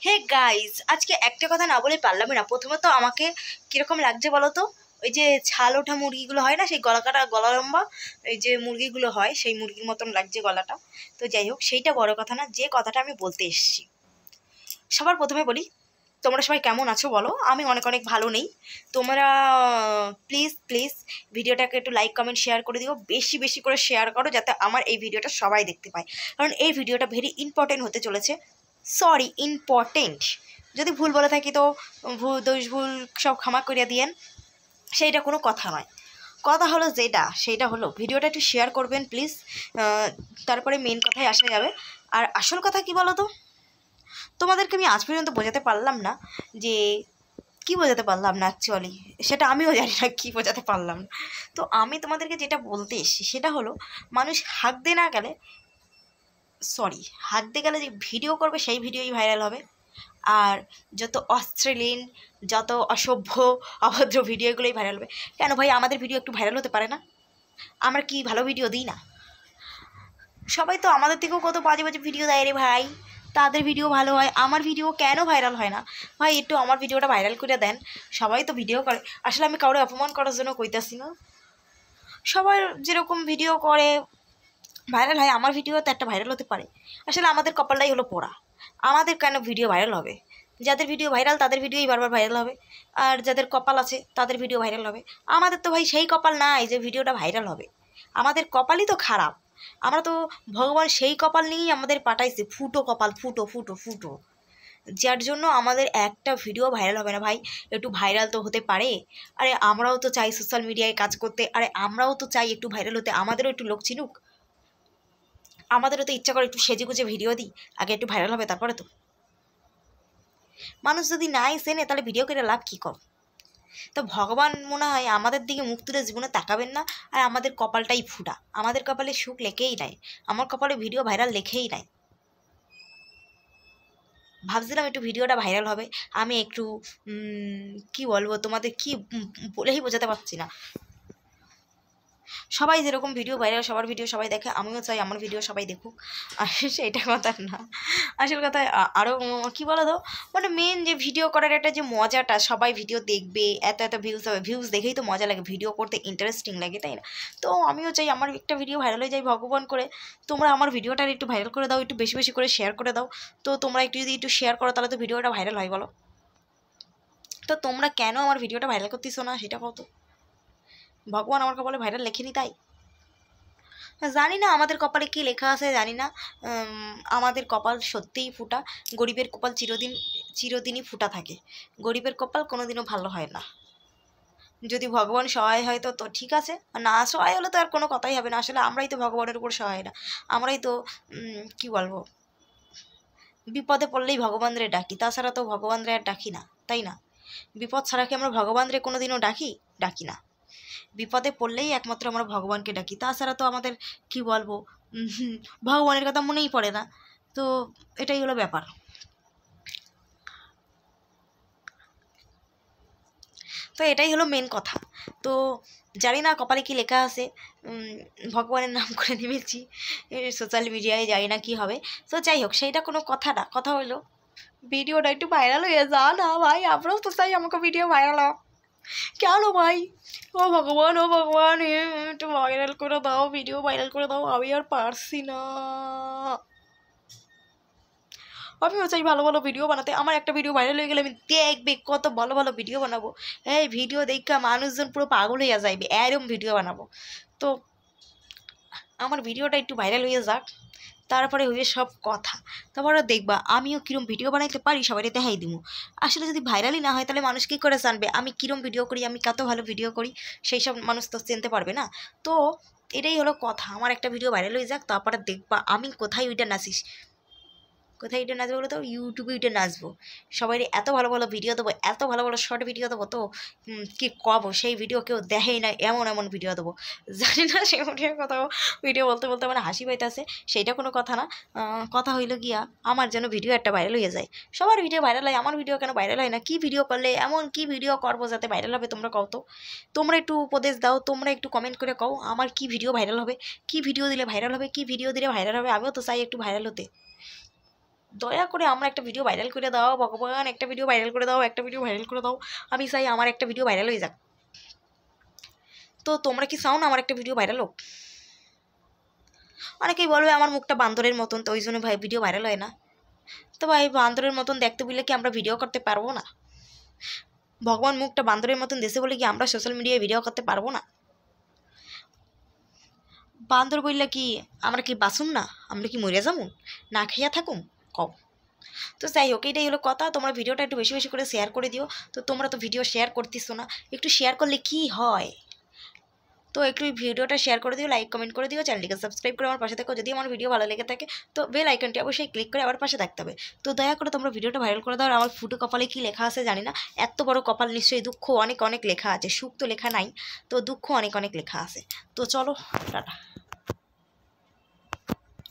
Hey guys, আজকে একটা কথা না বলে পারলামই না। প্রথমত আমাকে কিরকম লাগছে বলো তো? ওই যে ছাল ওঠা মুরগিগুলো হয় না, সেই গলা কাটা গলা লম্বা এই যে মুরগিগুলো হয়, সেই মুরগির মতন লাগছে গলাটা। তো যাই হোক, সেইটা বড় কথা না, যে কথাটা আমি বলতে এসেছি। সবার প্রথমে বলি, তোমরা সবাই কেমন আছো বলো? আমি অনেক অনেক ভালো নেই। তোমরা প্লিজ প্লিজ ভিডিওটাকে একটু লাইক কমেন্ট শেয়ার করে দিও, বেশি বেশি করে শেয়ার করো, যাতে আমার এই ভিডিওটা সবাই দেখতে পায়। কারণ এই ভিডিওটা ভেরি ইম্পর্টেন্ট হতে চলেছে। Sorry, important. যদি ভুল বলে থাকি তো ভুল দোষ ভুল সব ক্ষমা করিয়া দিয়েন। সেইটা কোনো কথা নয়। কথা হলো যেটা, সেইটা হলো ভিডিওটা একটু শেয়ার করবেন প্লিজ। তারপরে মেন কথায় আসা যাবে। আর আসল কথা কি বলো তো? তোমাদেরকে আমি আজ পর্যন্ত বোঝাতে পারলাম না যে কি বোঝাতে পারলাম না অ্যাকচুয়ালি, সেটা আমিও জানি না কি বোঝাতে পারলাম না। তো আমি তোমাদেরকে যেটা বলতে এসেছি সেটা হলো, মানুষ হাঁক দিয়ে না গেলে, সরি, হাঁক দিয়ে গেলে যে ভিডিও করবে সেই ভিডিওই ভাইরাল হবে। আর যত অশ্লীল, যত অসভ্য অভদ্র ভিডিওগুলোই ভাইরাল হবে। কেন ভাই, আমাদের ভিডিও একটু ভাইরাল হতে পারে না? আমরা কি ভালো ভিডিও দিই না? সবাই তো আমাদের থেকেও কত বাজে বাজে ভিডিও দেয় রে ভাই। তাদের ভিডিও ভালো হয়, আমার ভিডিও কেন ভাইরাল হয় না? ভাই একটু আমার ভিডিওটা ভাইরাল করে দেন। সবাই তো ভিডিও করে। আসলে আমি কাউরে অপমান করার জন্য কইতাছি না। সবাই যেরকম ভিডিও করে ভাইরাল হয়, আমার ভিডিও তো একটা ভাইরাল হতে পারে। আসলে আমাদের কপালটাই হলো পোড়া। আমাদের কেন ভিডিও ভাইরাল হবে? যাদের ভিডিও ভাইরাল তাদের ভিডিওই বারবার ভাইরাল হবে। আর যাদের কপাল আছে তাদের ভিডিও ভাইরাল হবে। আমাদের তো ভাই সেই কপাল নাই যে ভিডিওটা ভাইরাল হবে। আমাদের কপালই তো খারাপ। আমরা তো, ভগবান সেই কপাল নিয়েই আমাদের পাঠাইছে, ফুটো কপাল, ফুটো ফুটো ফুটো। যার জন্য আমাদের একটা ভিডিও ভাইরাল হবে না ভাই। একটু ভাইরাল তো হতে পারে। আরে আমরাও তো চাই সোশ্যাল মিডিয়ায় কাজ করতে, আরে আমরাও তো চাই একটু ভাইরাল হতে, আমাদেরও একটু লোক চিনুক। আমাদেরও তো ইচ্ছা করে একটু সেজে গুজে ভিডিও দিই, আগে একটু ভাইরাল হবে তারপরে তো। মানুষ যদি নাই চেনে তাহলে ভিডিও করে লাভ কী কর? তো ভগবান মনে হয় আমাদের দিকে মুখ তুলে জীবনে তাকাবেন না। আর আমাদের কপালটাই ফুটা, আমাদের কপালে সুখ লেখেই নাই। আমার কপালে ভিডিও ভাইরাল লেখেই নাই। ভাবছিলাম একটু ভিডিওটা ভাইরাল হবে। আমি একটু কি বলবো তোমাদের, কি বলেই বোঝাতে পারছি না। সবাই যেরকম ভিডিও ভাইরাল, সবার ভিডিও সবাই দেখে, আমিও চাই আমার ভিডিও সবাই দেখুক। আর সেইটা কথা না। আসল কথা আরও কী বলো তো, মানে মেন যে ভিডিও করার একটা যে মজাটা, সবাই ভিডিও দেখবে, এত এত ভিউজ হবে, ভিউজ দেখেই তো মজা লাগে, ভিডিও করতে ইন্টারেস্টিং লাগে, তাই না? তো আমিও চাই আমার একটা ভিডিও ভাইরাল হয়ে যায় ভগবান করে। তোমরা আমার ভিডিওটা একটু ভাইরাল করে দাও, একটু বেশি বেশি করে শেয়ার করে দাও। তো তোমরা একটু যদি একটু শেয়ার করো তাহলে তো ভিডিওটা ভাইরাল হয় বলো। তো তোমরা কেন আমার ভিডিওটা ভাইরাল করতেছো না সেটা কত? ভগবান আমার কপালে ভাইরাল লেখেনি তাই? জানি না আমাদের কপালে কী লেখা আছে, জানি না। আমাদের কপাল সত্যিই ফুটা। গরিবের কপাল চিরদিনই ফুটা থাকে। গরিবের কপাল কোনোদিনও ভালো হয় না। যদি ভগবান সহায় হয় তো তো ঠিক আছে, আর না সহায় হলে তো আর কোনো কথাই হবে না। আসলে আমরাই তো ভগবানের উপর সহায় না। আমরাই তো কি বলবো, বিপদে পড়লেই ভগবানরে ডাকি, তাছাড়া তো ভগবানরে আর ডাকি না, তাই না? বিপদ ছাড়া কি আমরা ভগবানরে কোনো দিনও ডাকি? ডাকি না। বিপদে পড়লেই একমাত্র আমরা ভগবানকে ডাকি, তাছাড়া তো আমাদের কি বলবো, ভগবানের কথা মনেই পড়ে না। তো এটাই হলো ব্যাপার। তো এটাই হলো মেন কথা। তো জানি না কপালে কি লেখা আছে। ভগবানের নাম করে নেমেছি সোশ্যাল মিডিয়ায়, জানি না কি হবে। তো যাই হোক, সেইটা কোনো কথা না। কথা হলো ভিডিওটা একটু ভাইরাল হয়ে যা না ভাই, আমরাও তো চাই আমাকে ভিডিও ভাইরাল হোক। কেন ভাই? ও ভগবান, ও ভগবান, একটু ভাইরাল করে দাও, ভিডিও ভাইরাল করে দাও, আমি আর পারছি না। আমিও চাই ভালো ভালো ভিডিও বানাতে। আমার একটা ভিডিও ভাইরাল হয়ে গেলে আমি দেখবে কত ভালো ভালো ভিডিও বানাবো। এই ভিডিও দেখা মানুষজন পুরো পাগল হইয়া যাইবে, এরম ভিডিও বানাবো। তো আমার ভিডিওটা একটু ভাইরাল হয়ে যাক, তারপরে হইবে সব কথা। তারপরে দেখবা আমিও কিরম ভিডিও বানাইতে পারি, সবাই দেখাই দিব। আসলে যদি ভাইরালই না হয় তাহলে মানুষ কী করে জানবে আমি কিরম ভিডিও করি, আমি কত ভালো ভিডিও করি? সেই সব মানুষ তো চিনতে পারবে না। তো এটাই হলো কথা, আমার একটা ভিডিও ভাইরাল হয়ে যাক, তারপরে দেখবা আমি কোথায় ওইটা নাচিস, কোথায় এটা নাচবো বলো তো? ইউটিউবে এটা নাচবো। সবাই এত ভালো ভালো ভিডিও দেবো, এত ভালো ভালো শর্ট ভিডিও দেবো, তো কি কব, সেই ভিডিও কেউ দেখেই না, এমন এমন ভিডিও দেবো। জানি না সেই ভিডিওর কথা, ভিডিও বলতে বলতে আমার হাসি পাইতেছে। সেইটা কোনো কথা না। কথা হইলো গিয়া, আমার যেন ভিডিও একটা ভাইরাল হয়ে যায়। সবার ভিডিও ভাইরাল হয়, আমার ভিডিও কেন ভাইরাল হয় না? কি ভিডিও করলে, এমন কি ভিডিও করবো যাতে ভাইরাল হবে? তোমরা কও তো। তোমরা একটু উপদেশ দাও, তোমরা একটু কমেন্ট করে কও আমার কি ভিডিও ভাইরাল হবে, কি ভিডিও দিলে ভাইরাল হবে, কি ভিডিও দিলে ভাইরাল হবে। আমিও তো চাই একটু ভাইরাল হতে। দয়া করে আমার একটা ভিডিও ভাইরাল করে দাও ভগবান, একটা ভিডিও ভাইরাল করে দাও, একটা ভিডিও ভাইরাল করে দাও। আমি চাই আমার একটা ভিডিও ভাইরাল হয়ে যাক। তো তোমরা কি চাও না আমার একটা ভিডিও ভাইরাল হোক? অনেকেই বলবে আমার মুখটা বান্দরের মতন, তো ওই জন্য ভাই ভিডিও ভাইরাল হয় না। তো ভাই বান্দরের মতন দেখতে বললে কি আমরা ভিডিও করতে পারবো না? ভগবান মুখটা বান্দরের মতন দেশে বলে কি আমরা সোশ্যাল মিডিয়ায় ভিডিও করতে পারবো না? বান্দর বললে কি আমরা কি বাঁচুম না? আমরা কি মরে যাবো না খেয়া থাকুম? কম। তো যাই হোক, এটাই হলো কথা। তোমরা ভিডিওটা একটু বেশি বেশি করে শেয়ার করে দিও। তো তোমরা তো ভিডিও শেয়ার করতেছো না, একটু শেয়ার করলে কি হয়? তো একটু ভিডিওটা শেয়ার করে দিও, লাইক কমেন্ট করে দিও, চ্যানেলটিকে সাবস্ক্রাইব করে আমার পাশে থাকো। যদি আমার ভিডিও ভালো লেগে থাকে তো বেল আইকনটি অবশ্যই ক্লিক করে আমার পাশে থাকতে হবে। তো দয়া করে তোমরা ভিডিওটা ভাইরাল করে দাও। আর আমার ফুটো কপালে কী লেখা আছে জানি না, এত বড় কপাল নিশ্চয়ই দুঃখ অনেক অনেক লেখা আছে, সুখ তো লেখা নাই, তো দুঃখ অনেক অনেক লেখা আছে। তো চলো টাটা।